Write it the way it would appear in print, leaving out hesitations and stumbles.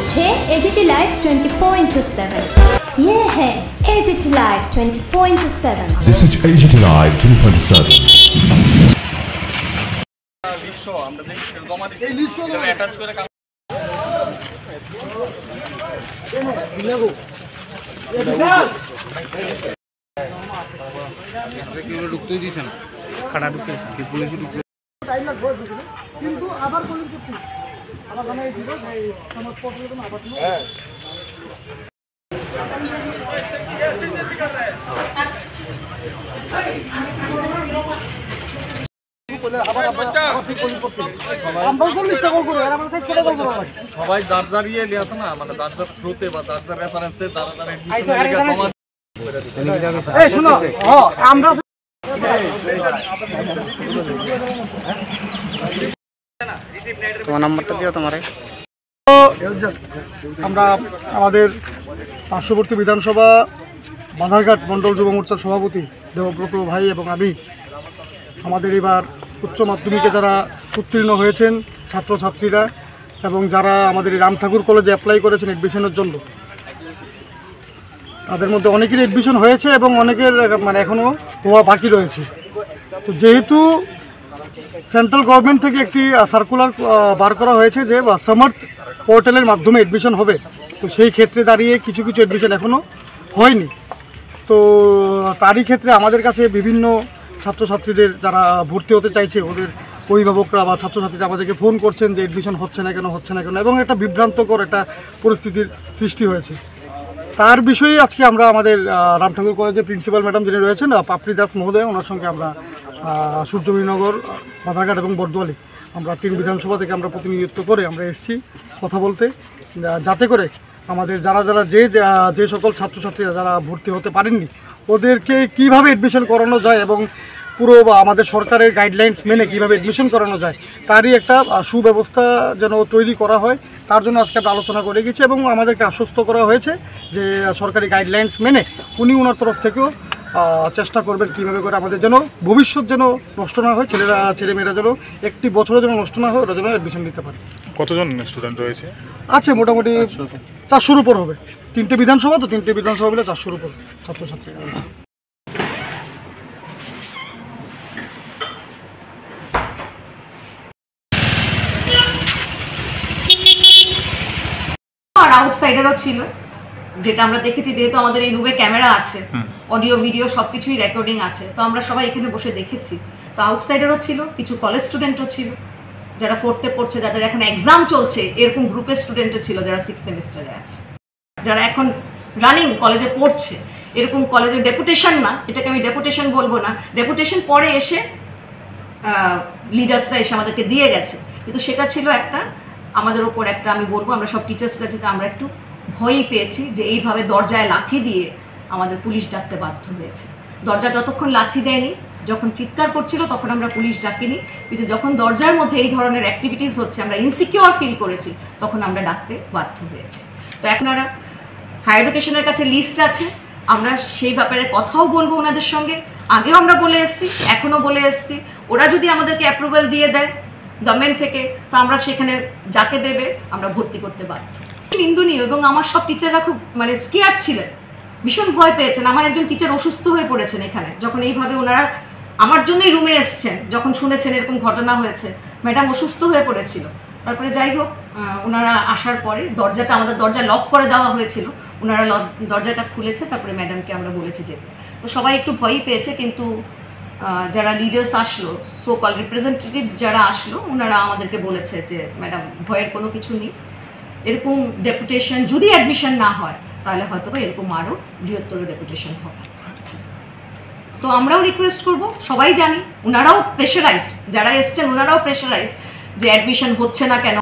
হচ্ছে AGT Live 24/7। ये है AGT Live 24/7। This is AGT Live 24/7। আমরা দেখি জমা দিই এই লিস্ট করে অ্যাটাচ করে ঢুকতেই দিয়েছেন খাড়া ঢুকতে পুলিশে ঢুকতে কিন্তু আবার পুলিশ ঢুকতে আবার জানাই দিব এই সমাজপত্র আবার হ্যাঁ সবাই যার যার ইয়ে আছে না মানে যার যার থ্রুতে বা যার যার রেফারেন্সে যারা তোমার নাম্বারটা দিও তোমার। আমরা আমাদের পার্শ্ববর্তী বিধানসভা বাধারঘাট মণ্ডল যুব মোর্চার সভাপতি দেবব্রত ভাই এবং আমি আমাদের এবার উচ্চ মাধ্যমিকে যারা উত্তীর্ণ হয়েছেন ছাত্রছাত্রীরা এবং যারা আমাদের রাম ঠাকুর কলেজে অ্যাপ্লাই করেছেন অ্যাডমিশনের জন্য, তাদের মধ্যে অনেকেরই অ্যাডমিশন হয়েছে এবং অনেকের মানে এখনও হওয়া বাকি রয়েছে। তো যেহেতু সেন্ট্রাল গভর্নমেন্ট থেকে একটি সার্কুলার বার করা হয়েছে যে সমর্থ পোর্টালের মাধ্যমে অ্যাডমিশন হবে, তো সেই ক্ষেত্রে দাঁড়িয়ে কিছু কিছু অ্যাডমিশন এখনও হয়নি। তো তারই ক্ষেত্রে আমাদের কাছে বিভিন্ন ছাত্রছাত্রীদের যারা ভর্তি হতে চাইছে ওদের অভিভাবকরা বা ছাত্রছাত্রীরা আমাদেরকে ফোন করছেন যে অ্যাডমিশন হচ্ছে না কেন এবং একটা বিভ্রান্তকর একটা পরিস্থিতির সৃষ্টি হয়েছে। তার বিষয়ে আজকে আমরা আমাদের রাম ঠাকুর কলেজের প্রিন্সিপাল ম্যাডাম যিনি রয়েছেন পাপড়ি দাস মহোদয়, ওনার সঙ্গে আমরা সূর্যবীরনগর, বাধারঘাট এবং বরদোয়ালি আমরা 3 বিধানসভা থেকে আমরা প্রতিনিধিত্ব করে আমরা এসেছি কথা বলতে, যাতে করে আমাদের যারা যে সকল ছাত্রছাত্রীরা যারা ভর্তি হতে পারেননি ওদেরকে কীভাবে অ্যাডমিশন করানো যায় এবং পুরো আমাদের সরকারের গাইডলাইন্স মেনে কীভাবে অ্যাডমিশন করানো যায় তারই একটা সুব্যবস্থা যেন তৈরি করা হয়, তার জন্য আজকে আমরা আলোচনা করে গেছি এবং আমাদেরকে আশ্বস্ত করা হয়েছে যে সরকারি গাইডলাইন্স মেনে উনি ওনার তরফ থেকেও চেষ্টা করবেন কীভাবে করে আমাদের যেন ভবিষ্যৎ যেন নষ্ট না হয়, ছেলেমেয়েরা যেন একটি বছরও যেন নষ্ট না হয়, ওরা যেন অ্যাডমিশন নিতে পারে। কতজন স্টুডেন্ট রয়েছে? আছে মোটামুটি 400-র উপর হবে। 3টে বিধানসভা, তো 3টে বিধানসভা মিলে 400-র উপর ছাত্রছাত্রীরা রয়েছে। আর আউটসাইডারও ছিল, যেটা আমরা দেখেছি, যেহেতু আমাদের এই রুমে ক্যামেরা আছে, অডিও ভিডিও সব কিছুই রেকর্ডিং আছে, তো আমরা সবাই এখানে বসে দেখেছি। তো আউটসাইডারও ছিল, কিছু কলেজ স্টুডেন্টও ছিল যারা 4th-এ পড়ছে, যাদের এখন এক্সাম চলছে, এরকম গ্রুপের স্টুডেন্টও ছিল যারা 6th সেমিস্টারে আছে, যারা এখন রানিং কলেজে পড়ছে। এরকম কলেজের ডেপুটেশন না, এটাকে আমি ডেপুটেশন বলবো না, ডেপুটেশন পরে এসে লিডার্সরা এসে আমাদেরকে দিয়ে গেছে, কিন্তু সেটা ছিল একটা আমাদের ওপর একটা, আমি বলবো আমরা সব টিচার্সরা যেটা আমরা একটু ভয়ই পেয়েছি যে এইভাবে দরজায় লাথি দিয়ে আমাদের পুলিশ ডাকতে বাধ্য হয়েছে। দরজা যতক্ষণ লাথি দেয়নি, যখন চিৎকার করছিল তখন আমরা পুলিশ ডাকিনি, কিন্তু যখন দরজার মধ্যে এই ধরনের অ্যাক্টিভিটিস হচ্ছে আমরা ইনসিকিউর ফিল করেছি, তখন আমরা ডাকতে বাধ্য হয়েছি। তো এখন আর হায়ার এডুকেশনের কাছে লিস্ট আছে, আমরা সেই ব্যাপারে কথাও বলবো ওনাদের সঙ্গে, আগেও আমরা বলে এসেছি, এখনও বলে এসেছি। ওরা যদি আমাদেরকে অ্যাপ্রুভাল দিয়ে দেয় গভর্নমেন্ট থেকে, তো আমরা সেখানে যাকে দেবে আমরা ভর্তি করতে বাধ্য। নিন্দনীয়, এবং আমার সব টিচাররা খুব মানে স্কেয়ার্ড ছিলেন, ভীষণ ভয় পেয়েছেন। আমার একজন টিচার অসুস্থ হয়ে পড়েছেন এখানে, যখন এইভাবে ওনারা আমার জন্যই রুমে এসছেন, যখন শুনেছেন এরকম ঘটনা হয়েছে, ম্যাডাম অসুস্থ হয়ে পড়েছিল। তারপরে যাই হোক, ওনারা আসার পরে আমাদের দরজা লক করে দেওয়া হয়েছিল, ওনারা দরজাটা খুলেছে, তারপরে ম্যাডামকে আমরা বলেছি যেতে। তো সবাই একটু ভয়ই পেয়েছে, কিন্তু যারা লিডার্স আসলো, সো কল রিপ্রেজেন্টেটিভস যারা আসলো, ওনারা আমাদেরকে বলেছে যে ম্যাডাম ভয়ের কোনো কিছু নেই, এরকম ডেপুটেশন যদি অ্যাডমিশন না হয় তাহলে হয়তো বা এরকম আরও বৃহত্তর ডেপুটেশন হবে। তো আমরাও রিকোয়েস্ট করব, সবাই জানি ওনারাও প্রেশারাইজড, যারা এসছেন ওনারাও প্রেশারাইজড যে অ্যাডমিশন হচ্ছে না কেন।